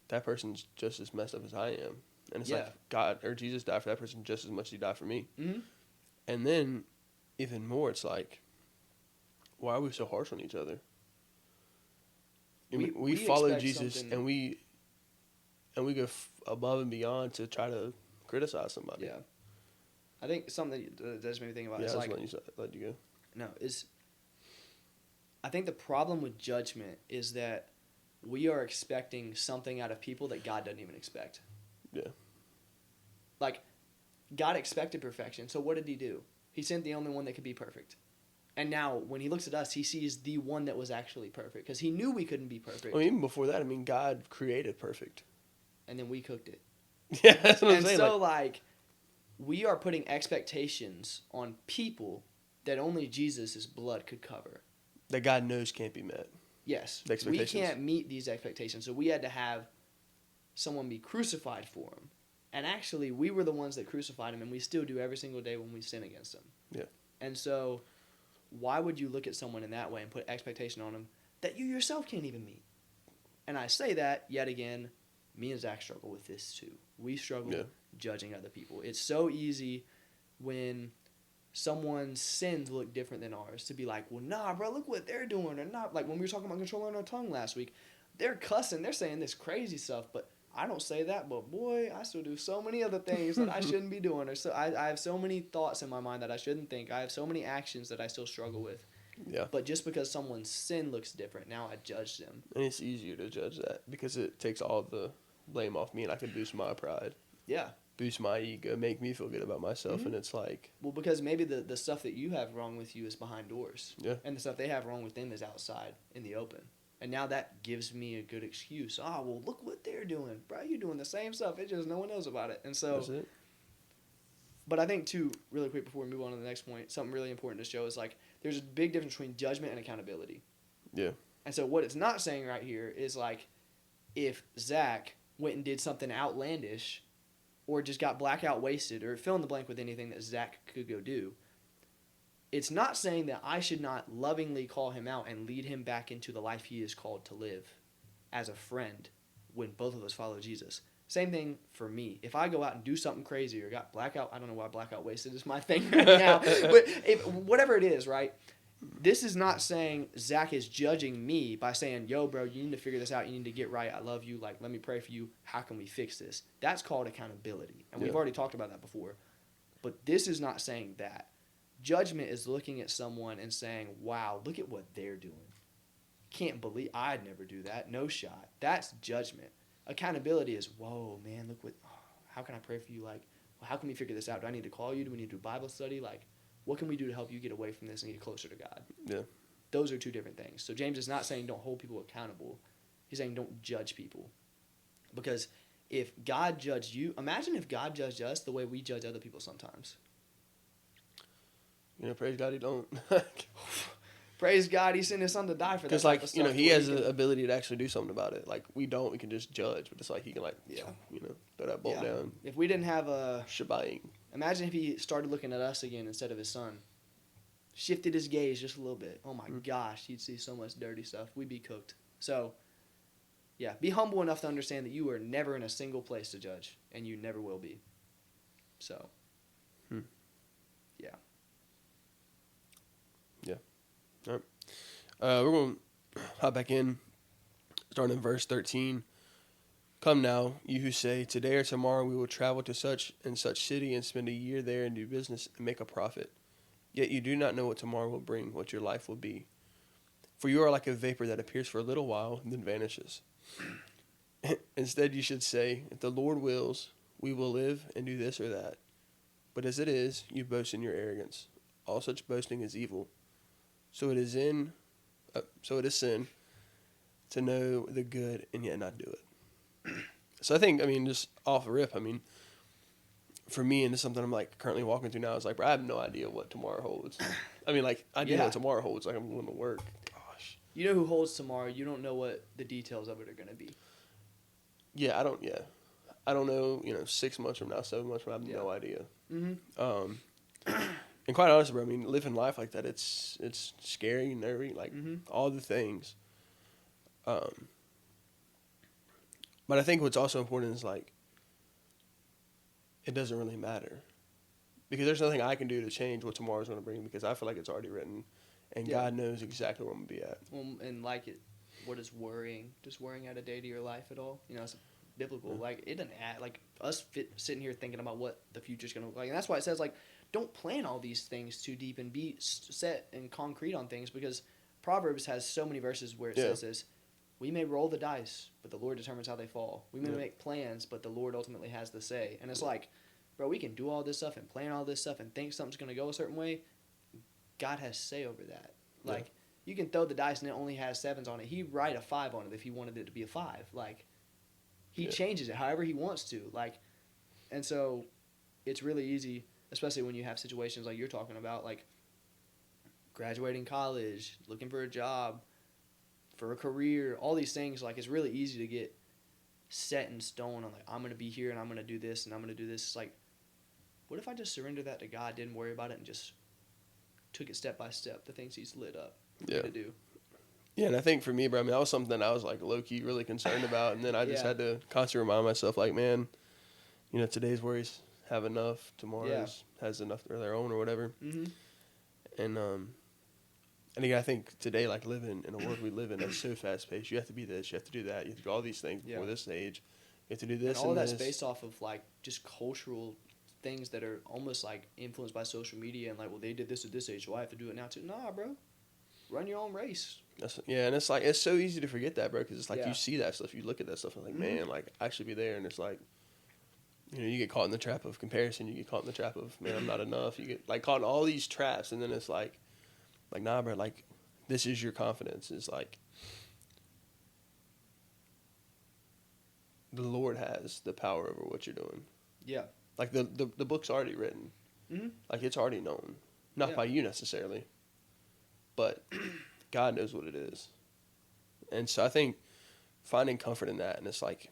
That person's just as messed up as I am. And it's like God or Jesus died for that person just as much as he died for me. Mm-hmm. And then, even more, it's like, why are we so harsh on each other? We follow Jesus and we go above and beyond to try to criticize somebody. Yeah. I think something that does make me think about is like, let you go. No, I think the problem with judgment is that we are expecting something out of people that God doesn't even expect. Yeah. Like, God expected perfection, so what did he do? He sent the only one that could be perfect. And now, when he looks at us, he sees the one that was actually perfect, because he knew we couldn't be perfect. Well, even before that, I mean, God created perfect. And then we cooked it. Yeah, that's what I'm saying. And so, like, we are putting expectations on people that only Jesus' blood could cover. That God knows can't be met. Yes. The expectations. We can't meet these expectations, so we had to have someone be crucified for him. And actually, we were the ones that crucified him, and we still do every single day when we sin against him. Yeah. And so, why would you look at someone in that way and put expectation on them that you yourself can't even meet? And I say that, yet again, me and Zach struggle with this too. We struggle judging other people. It's so easy when someone's sins look different than ours to be like, well, nah, bro, look what they're doing. Or not. Like when we were talking about controlling our tongue last week, they're cussing, they're saying this crazy stuff, but I don't say that, but boy, I still do so many other things that I shouldn't be doing. Or so I have so many thoughts in my mind that I shouldn't think. I have so many actions that I still struggle with. Yeah. But just because someone's sin looks different, now I judge them. And it's easier to judge that because it takes all the blame off me, and I can boost my pride. Yeah. Boost my ego, make me feel good about myself, Mm-hmm. and it's like... Well, because maybe the stuff that you have wrong with you is behind doors. Yeah. And the stuff they have wrong with them is outside in the open. And now that gives me a good excuse. Oh, well, look what they're doing. Bro, you're doing the same stuff. It's just no one knows about it. And so... That's it. But I think, too, really quick before we move on to the next point, something really important to show is, like, there's a big difference between judgment and accountability. Yeah. And so what it's not saying right here is, like, if Zach went and did something outlandish or just got blackout wasted or fill in the blank with anything that Zach could go do, it's not saying that I should not lovingly call him out and lead him back into the life he is called to live as a friend when both of us follow Jesus. Same thing for me. If I go out and do something crazy or got blackout, I don't know why blackout wasted is my thing right now, but whatever it is, right? This is not saying Zach is judging me by saying, yo, bro, you need to figure this out. You need to get right. I love you. Like, let me pray for you. How can we fix this? That's called accountability. And we've already talked about that before. But this is not saying that. Judgment is looking at someone and saying, wow, look at what they're doing. Can't believe I'd never do that. No shot. That's judgment. Accountability is, whoa, man, look what, how can I pray for you? Like, well, how can we figure this out? Do I need to call you? Do we need to do Bible study? Like, what can we do to help you get away from this and get closer to God? Yeah. Those are two different things. So James is not saying don't hold people accountable. He's saying don't judge people. Because if God judged you, imagine if God judged us the way we judge other people sometimes. You know, praise God, he don't. Praise God, he sent his son to die for that. Because, like, you know, he has the ability to actually do something about it. Like, we don't. We can just judge. But it's like he can, like, you know, throw that bolt down. If we didn't have a... Shebang. Imagine if he started looking at us again instead of his son. Shifted his gaze just a little bit. Oh, my gosh, he'd see so much dirty stuff. We'd be cooked. So, yeah, be humble enough to understand that you are never in a single place to judge. And you never will be. So, yeah. Yeah. All right. We're going to hop back in, starting in verse 13. Come now, you who say, today or tomorrow we will travel to such and such city and spend a year there and do business and make a profit. Yet you do not know what tomorrow will bring, what your life will be. For you are like a vapor that appears for a little while and then vanishes. Instead you should say, if the Lord wills, we will live and do this or that. But as it is, you boast in your arrogance. All such boasting is evil. So it is sin to know the good and yet not do it. So I think, I mean, just off the rip, I mean, for me, and this is something I'm like currently walking through now, is like, bro, I have no idea what tomorrow holds. I mean, like, I do know what tomorrow holds. Like, I'm going to work. Gosh. You know who holds tomorrow. You don't know what the details of it are going to be. Yeah, I don't know, 6 months from now, 7 months from now, I have no idea. Mm-hmm. And quite honestly, bro, I mean, living life like that, it's scary, nervy, like all the things. But I think what's also important is like, it doesn't really matter. Because there's nothing I can do to change what tomorrow's going to bring, because I feel like it's already written. And God knows exactly where I'm going to be at. Well, and like what is worrying? Does worrying add a day to your life at all? You know, it's biblical. Yeah. Like, it doesn't add, like, us sitting here thinking about what the future's going to look like. And that's why it says, like, don't plan all these things too deep and be set and concrete on things, because Proverbs has so many verses where it says this. We may roll the dice, but the Lord determines how they fall. We may make plans, but the Lord ultimately has the say. And it's like, bro, we can do all this stuff and plan all this stuff and think something's going to go a certain way. God has say over that. Like, you can throw the dice and it only has 7s on it. He'd write a 5 on it if he wanted it to be a 5. Like, he changes it however he wants to. Like, and so it's really easy, especially when you have situations like you're talking about, like graduating college, looking for a job, for a career, all these things. Like, it's really easy to get set in stone on, like, I'm going to be here and I'm going to do this and I'm going to do this. It's like, what if I just surrendered that to God, didn't worry about it, and just took it step by step, the things he's lit up to do? Yeah, and I think for me, bro, I mean, that was something I was, like, low-key really concerned about, and then I just had to constantly remind myself, like, man, today's worries have enough, tomorrow's has enough of their own or whatever. Mm-hmm. And again, I think today, like, living in a world we live in that's so fast-paced, you have to be this, you have to do that, you have to do all these things before this age, you have to do this and all that's based off of, like, just cultural things that are almost, like, influenced by social media, and, like, well, they did this at this age, so I have to do it now, too. Nah, bro. Run your own race. And it's like, it's so easy to forget that, bro, because it's like you see that stuff, you look at that stuff, and like, man, like, I should be there, and it's like, you get caught in the trap of comparison, you get caught in the trap of, man, I'm not enough, you get, like, caught in all these traps, and then it's like, nah, bro, like, this is your confidence, it's like, the Lord has the power over what you're doing. Yeah. Like, the book's already written. Mm-hmm. Like, it's already known. Not by you necessarily, but God knows what it is. And so I think finding comfort in that, and it's like,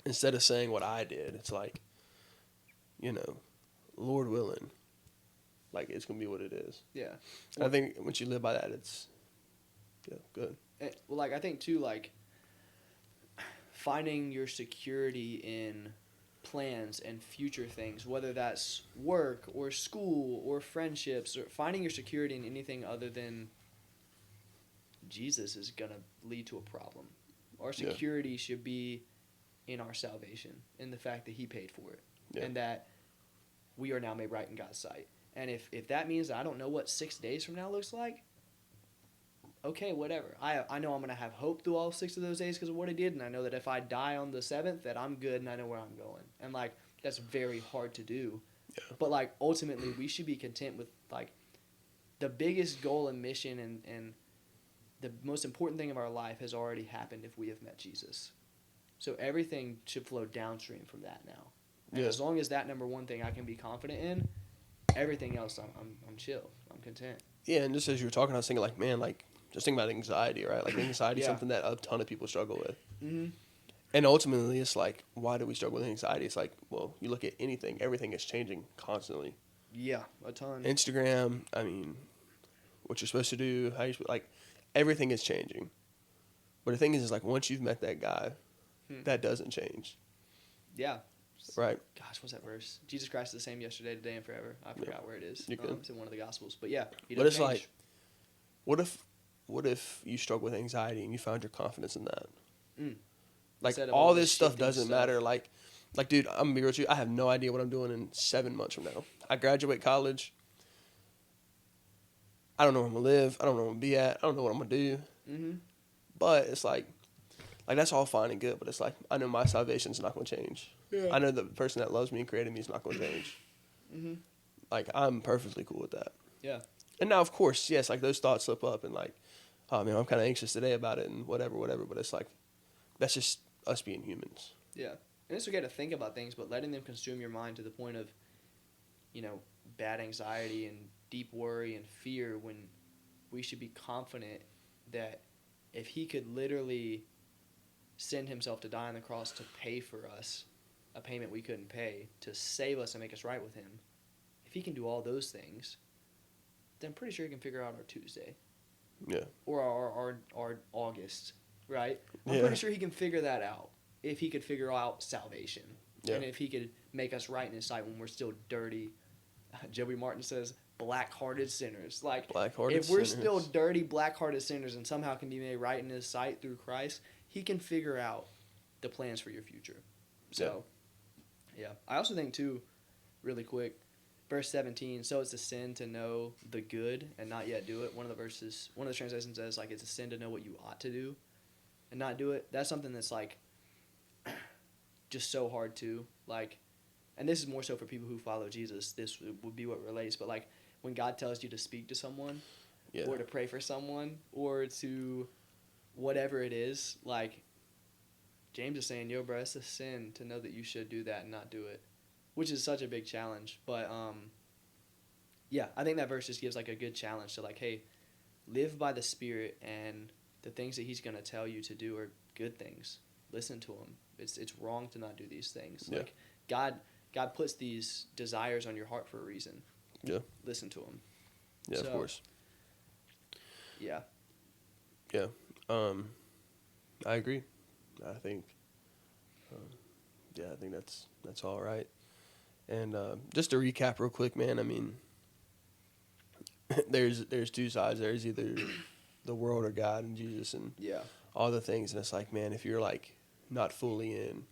instead of saying what I did, it's like, Lord willing, like, it's going to be what it is. Yeah. Well, I think once you live by that, it's, good. Well, like, I think, too, like, finding your security in plans and future things, whether that's work or school or friendships or finding your security in anything other than Jesus is going to lead to a problem. Our security should be in our salvation, in the fact that he paid for it, and that we are now made right in God's sight. And if that means that I don't know what 6 days from now looks like, okay, whatever. I know I'm going to have hope through all 6 of those days because of what I did, and I know that if I die on the 7th, that I'm good and I know where I'm going. And, like, that's very hard to do. Yeah. But, like, ultimately, we should be content with, like, the biggest goal and mission and the most important thing of our life has already happened if we have met Jesus. So everything should flow downstream from that now. And as long as that number one thing I can be confident in, everything else I'm chill. I'm content. Yeah, and just as you were talking, I was thinking, like, man, like, just think about anxiety, right? Like, anxiety is something that a ton of people struggle with. Mm-hmm. And ultimately, it's like, why do we struggle with anxiety? It's like, well, you look at anything, everything is changing constantly. Yeah, a ton. Instagram, I mean, what you're supposed to do, how you like, everything is changing. But the thing is like, once you've met that guy, that doesn't change. Yeah. Right. Gosh, what's that verse? Jesus Christ is the same yesterday, today, and forever. I forgot where it is. It's in one of the Gospels. But yeah, but it's change. Like, what if you struggle with anxiety and you found your confidence in that? Like, all this stuff doesn't matter. Like, dude, I'm gonna be real with you. I have no idea what I'm doing in 7 months from now. I graduate college. I don't know where I'm gonna live. I don't know where I'm gonna be at. I don't know what I'm gonna do. Mm-hmm. But it's like that's all fine and good. But it's like, I know my salvation's not gonna change. Yeah. I know the person that loves me and created me is not gonna change. Mm-hmm. Like, I'm perfectly cool with that. Yeah. And now, of course, yes, like, those thoughts slip up and like, oh man, I'm kind of anxious today about it and whatever. But it's like, that's just us being humans. Yeah. And it's okay to think about things, but letting them consume your mind to the point of, bad anxiety and deep worry and fear, when we should be confident that if he could literally send himself to die on the cross to pay for us, a payment we couldn't pay, to save us and make us right with him, if he can do all those things, then I'm pretty sure he can figure out our Tuesday. Yeah. Or our August, right? I'm pretty sure he can figure that out if he could figure out salvation. Yeah. And if he could make us right in his sight when we're still dirty. Joey Martin says, black-hearted sinners. Like, if we're still dirty, black-hearted sinners and somehow can be made right in his sight through Christ, he can figure out the plans for your future. So, yeah. I also think, too, really quick, verse 17, so it's a sin to know the good and not yet do it. One of the translations says, like, it's a sin to know what you ought to do and not do it. That's something that's, like, just so hard to, like, and this is more so for people who follow Jesus. This would be what relates. But, like, when God tells you to speak to someone or to pray for someone or to whatever it is, like, James is saying, yo, bro, it's a sin to know that you should do that and not do it, which is such a big challenge. But, I think that verse just gives, like, a good challenge to, like, hey, live by the Spirit, and the things that he's going to tell you to do are good things. Listen to him. It's wrong to not do these things. Yeah. Like, God puts these desires on your heart for a reason. Yeah. Listen to him. Yeah, of course. Yeah. Yeah. I agree. I think that's all right. And just to recap real quick, man, I mean, there's two sides. There's either the world or God and Jesus and all the things. And it's like, man, if you're like not fully in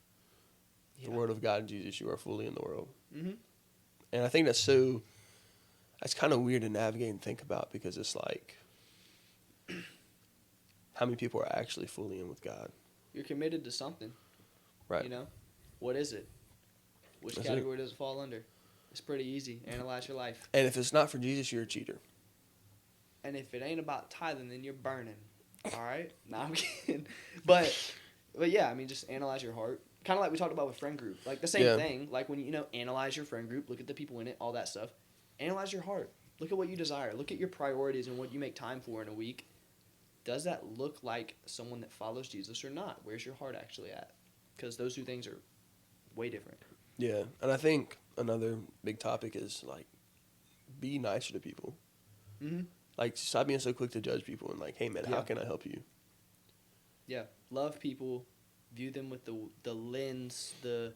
the Word of God and Jesus, you are fully in the world. Mm-hmm. And I think that's kind of weird to navigate and think about, because it's like, how many people are actually fully in with God? You're committed to something. Right. What is it? Which category does it fall under? It's pretty easy. Analyze your life. And if it's not for Jesus, you're a cheater. And if it ain't about tithing, then you're burning. All right? No, I'm kidding. But yeah, I mean, just analyze your heart. Kind of like we talked about with friend group. Like, the same thing. Like, when analyze your friend group, look at the people in it, all that stuff. Analyze your heart. Look at what you desire. Look at your priorities and what you make time for in a week. Does that look like someone that follows Jesus or not? Where's your heart actually at? Because those two things are way different. Yeah, and I think another big topic is, like, be nicer to people. Mm-hmm. Like, stop being so quick to judge people and, like, hey, man, how can I help you? Yeah, love people. View them with the lens, the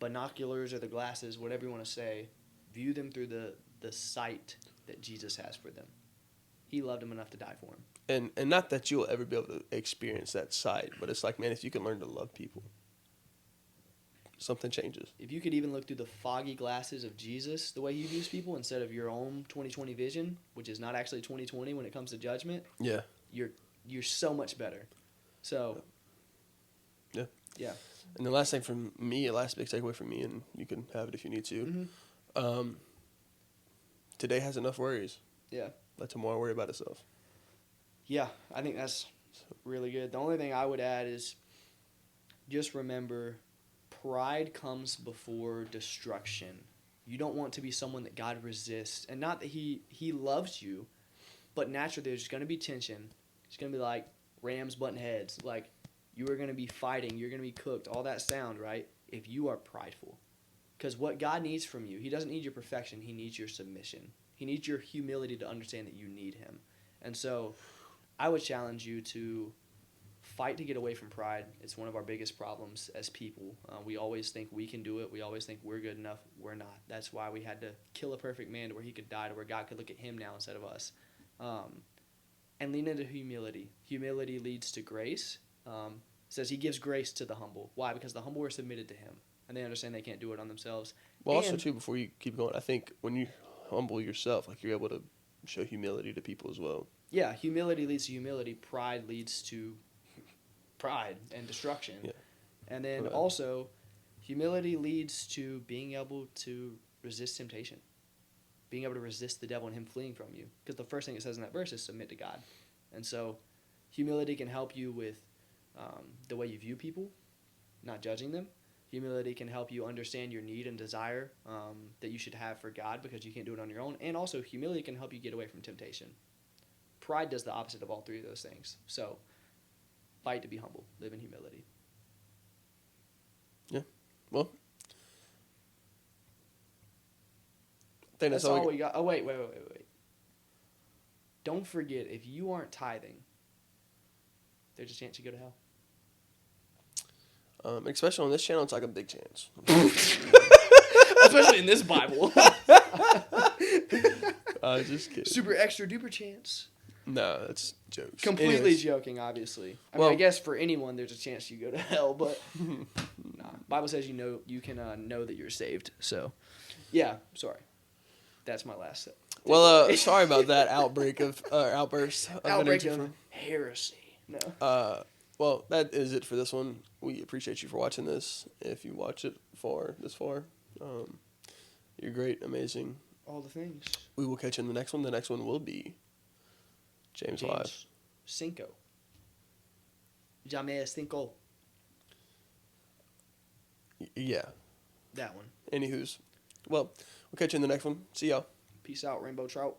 binoculars or the glasses, whatever you want to say, view them through the sight that Jesus has for them. He loved them enough to die for them. And not that you'll ever be able to experience that sight, but it's like, man, if you can learn to love people, something changes. If you could even look through the foggy glasses of Jesus, the way he views people, instead of your own 2020 vision, which is not actually 2020 when it comes to judgment, Yeah. you're so much better. So, Yeah. Yeah. And the last thing from me, the last big takeaway from me, and you can have it if you need to. Mm-hmm. Today has enough worries. Yeah. Let tomorrow worry about itself. Yeah, I think that's really good. The only thing I would add is just remember, pride comes before destruction. You don't want to be someone that God resists. And not that he loves you, but naturally there's going to be tension. It's going to be like rams butting heads. Like, you are going to be fighting. You're going to be cooked. All that sound, right? If you are prideful. Because what God needs from you, he doesn't need your perfection. He needs your submission. He needs your humility to understand that you need him. And so I would challenge you to fight to get away from pride. It's one of our biggest problems as people. We always think we can do it. We always think we're good enough. We're not. That's why we had to kill a perfect man to where he could die, to where God could look at him now instead of us. And lean into humility. Humility leads to grace. It says he gives grace to the humble. Why? Because the humble are submitted to him, and they understand they can't do it on themselves. Well, also, too, before you keep going, I think when you humble yourself, like, you're able to show humility to people as well. Yeah, humility leads to humility. Pride leads to pride and destruction. Yeah. And then also, humility leads to being able to resist temptation, being able to resist the devil and him fleeing from you. Because the first thing it says in that verse is submit to God. And so humility can help you with the way you view people, not judging them. Humility can help you understand your need and desire that you should have for God because you can't do it on your own. And also, humility can help you get away from temptation. Pride does the opposite of all three of those things. So, fight to be humble. Live in humility. Yeah. Well, I think That's all we got. Oh, wait. Don't forget, if you aren't tithing, there's a chance you go to hell. Especially on this channel, it's like a big chance. Especially in this Bible. Just kidding. Super extra duper chance. No, that's jokes. Completely Anyways. joking, obviously. I Well- mean, I guess for anyone, there's a chance you go to hell, but nah. Bible says you can know that you're saved. So, yeah, sorry. That's my last. Well, sorry about that outburst. Outbreak of heresy. No. Well, that is it for this one. We appreciate you for watching this. If you watch it this far, you're great, amazing. All the things. We will catch you in the next one. The next one will be James Live. Cinco. James Cinco. Yeah. That one. Anywho's. Well, we'll catch you in the next one. See y'all. Peace out, Rainbow Trout.